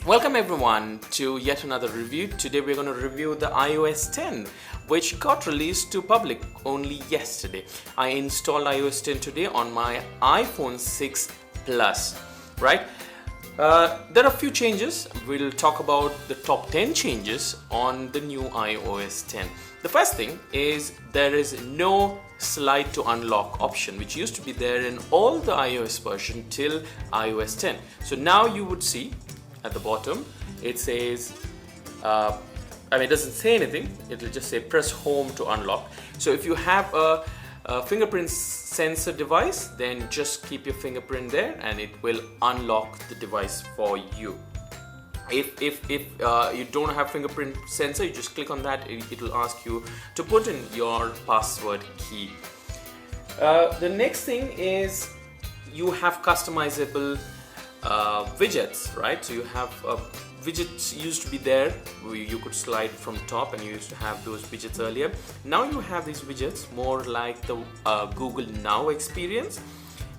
Welcome everyone to yet another review. Today we're going to review the iOS 10, which got released to public only yesterday. I installed iOS 10 today on my iPhone 6 Plus, right? There are a few changes. We'll talk about the top 10 changes on the new iOS 10. The first thing is there is no slide to unlock option, which used to be there in all the iOS version till iOS 10. So now you would see at the bottom it says it doesn't say anything, it'll just say press home to unlock. So if you have a fingerprint sensor device, then just keep your fingerprint there and it will unlock the device for you. If you don't have fingerprint sensor, you just click on that, it will ask you to put in your password key. The next thing is you have customizable widgets, right? So you have widgets used to be there where you could slide from top, and you used to have those widgets earlier. Now you have these widgets more like the Google Now experience.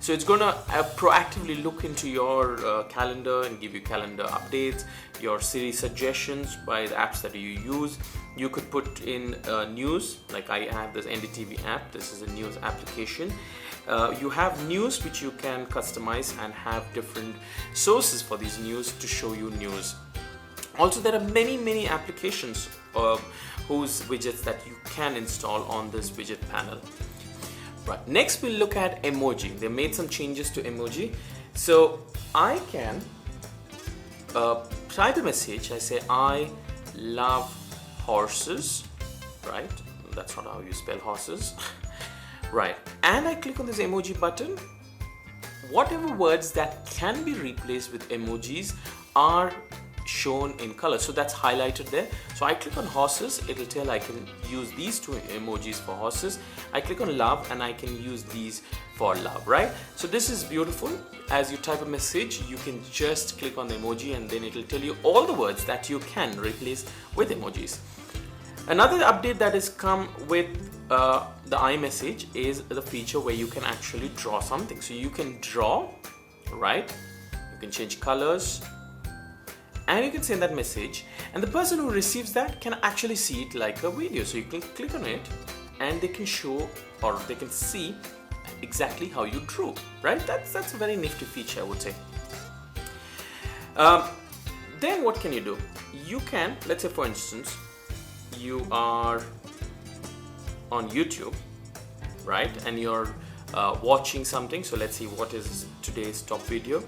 So it's gonna proactively look into your calendar and give you calendar updates, your Siri suggestions by the apps that you use. You could put in news, like I have this NDTV app. This is a news application. You have news which you can customize and have different sources for these news to show you news. Also, there are many applications whose widgets that you can install on this widget panel. Right. Next, we'll look at emoji. They made some changes to emoji. So I can type a message. I say, I love horses, right? That's not how you spell horses. Right. And I click on this emoji button. Whatever words that can be replaced with emojis are shown in color, so that's highlighted there. So I click on horses, it'll tell I can use these two emojis for horses. I click on love and I can use these for love, right? So this is beautiful. As you type a message, you can just click on the emoji and then it'll tell you all the words that you can replace with emojis. Another update that has come with the iMessage is the feature where you can actually draw something. So you can draw, right? You can change colors, and you can send that message, and the person who receives that can actually see it like a video. So you can click on it and they can show, or they can see exactly how you drew, right? That's a very nifty feature, I would say. Then what can you do? You can, let's say for instance, you are on YouTube, right? And you're watching something. So let's see what is today's top video.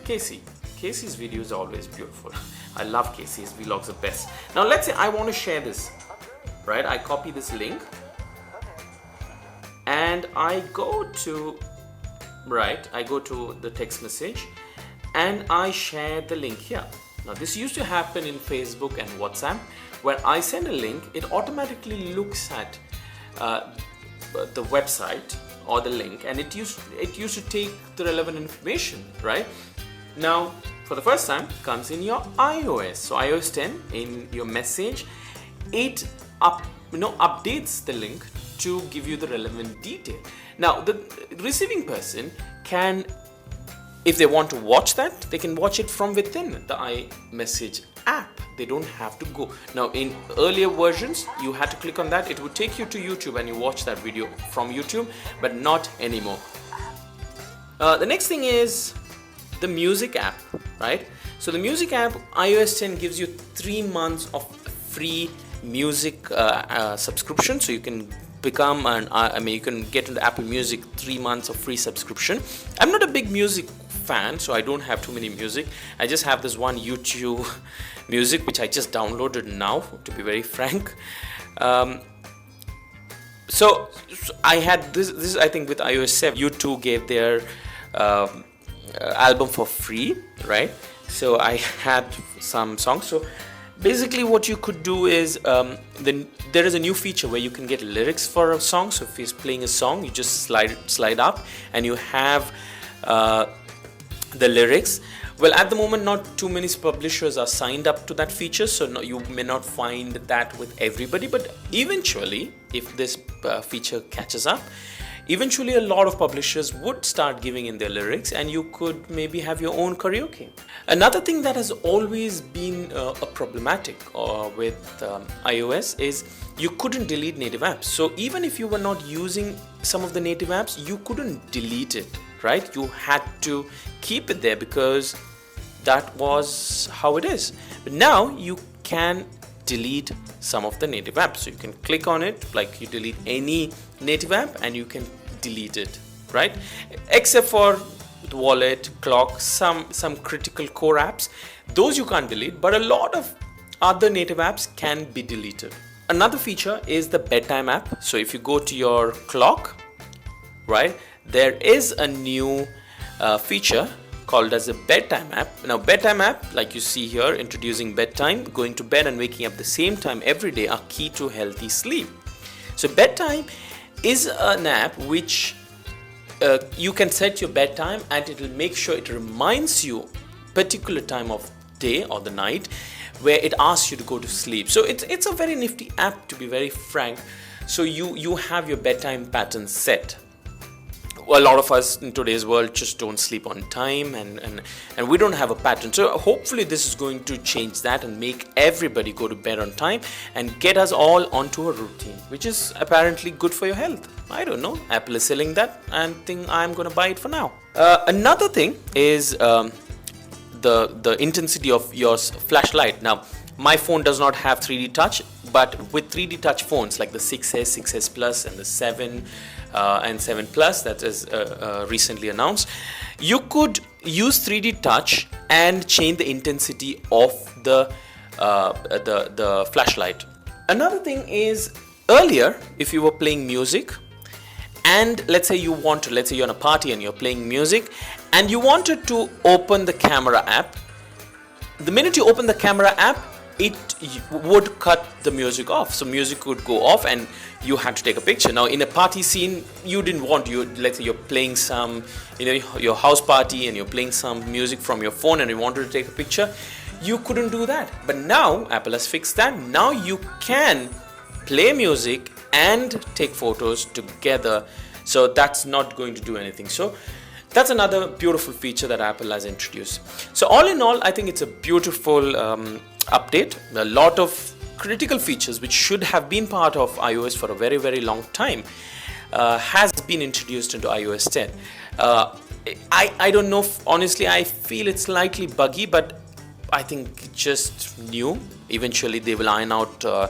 Casey's video is always beautiful. I love Casey's vlogs the best. Now let's say I want to share this, right? I copy this link and I go to the text message and I share the link here. Now this used to happen in Facebook and WhatsApp. When I send a link, it automatically looks at the website or the link, and it used to take the relevant information, right? Now, for the first time, it comes in your iOS. So iOS 10 in your message, it updates the link to give you the relevant detail. Now, the receiving person can, if they want to watch that, they can watch it from within the iMessage app. They don't have to go. Now, in earlier versions, you had to click on that. It would take you to YouTube and you watch that video from YouTube, but not anymore. The next thing is the music app, right? So the music app, iOS 10 gives you 3 months of free music subscription. So you can become you can get into Apple Music 3 months of free subscription. I'm not a big music fan, so I don't have too many music. I just have this one YouTube music which I just downloaded now, to be very frank. So I had this I think with iOS 7, YouTube gave their album for free, right? So I had some songs. So basically what you could do is there is a new feature where you can get lyrics for a song. So if he's playing a song, you just slide up and you have the lyrics. Well, at the moment, not too many publishers are signed up to that feature, so no, you may not find that with everybody, but eventually, if this feature catches up, eventually a lot of publishers would start giving in their lyrics, and you could maybe have your own karaoke. Another thing that has always been a problematic with iOS is you couldn't delete native apps. So even if you were not using some of the native apps, you couldn't delete it, right? You had to keep it there because that was how it is. But now you can delete some of the native apps. So you can click on it, like you delete any native app and you can delete it, right? Except for the wallet, clock, some critical core apps, those you can't delete, but a lot of other native apps can be deleted. Another feature is the bedtime app. So if you go to your clock, right, there is a new feature called as a bedtime app. Now bedtime app, like you see here, introducing bedtime, going to bed and waking up the same time every day are key to healthy sleep. So bedtime is an app which you can set your bedtime and it will make sure it reminds you particular time of day or the night where it asks you to go to sleep. So it's a very nifty app, to be very frank. So you have your bedtime pattern set. A lot of us in today's world just don't sleep on time and we don't have a pattern. So hopefully this is going to change that and make everybody go to bed on time and get us all onto a routine, which is apparently good for your health. I don't know, Apple is selling that and think I'm going to buy it for now. Another thing is the intensity of your flashlight. Now my phone does not have 3D touch, but with 3D touch phones like the 6S, 6S Plus and the 7 and 7 Plus that is recently announced, you could use 3D touch and change the intensity of the flashlight. Another thing is, earlier if you were playing music and let's say you're on a party and you're playing music and you wanted to open the camera app, the minute you open the camera app, it would cut the music off. So music would go off and you had to take a picture. Now in a party scene, you didn't want, let's say you're playing some, your house party and you're playing some music from your phone and you wanted to take a picture, you couldn't do that. But now Apple has fixed that. Now you can play music and take photos together. So that's not going to do anything. So that's another beautiful feature that Apple has introduced. So all in all, I think it's a beautiful update. A lot of critical features which should have been part of iOS for a very, very long time has been introduced into iOS 10. I don't know, honestly, I feel it's slightly buggy, but I think just new. Eventually they will iron out the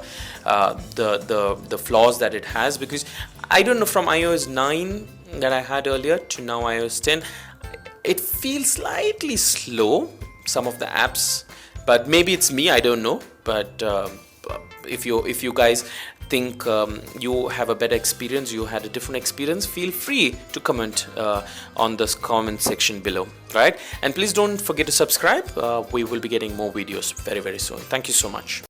flaws that it has, because I don't know, from iOS 9 that I had earlier to now iOS 10, it feels slightly slow, some of the apps, but maybe it's me, I don't know. But if you guys think you have a better experience, you had a different experience, feel free to comment on this comment section below, right? And please don't forget to subscribe. We will be getting more videos very, very soon. Thank you so much.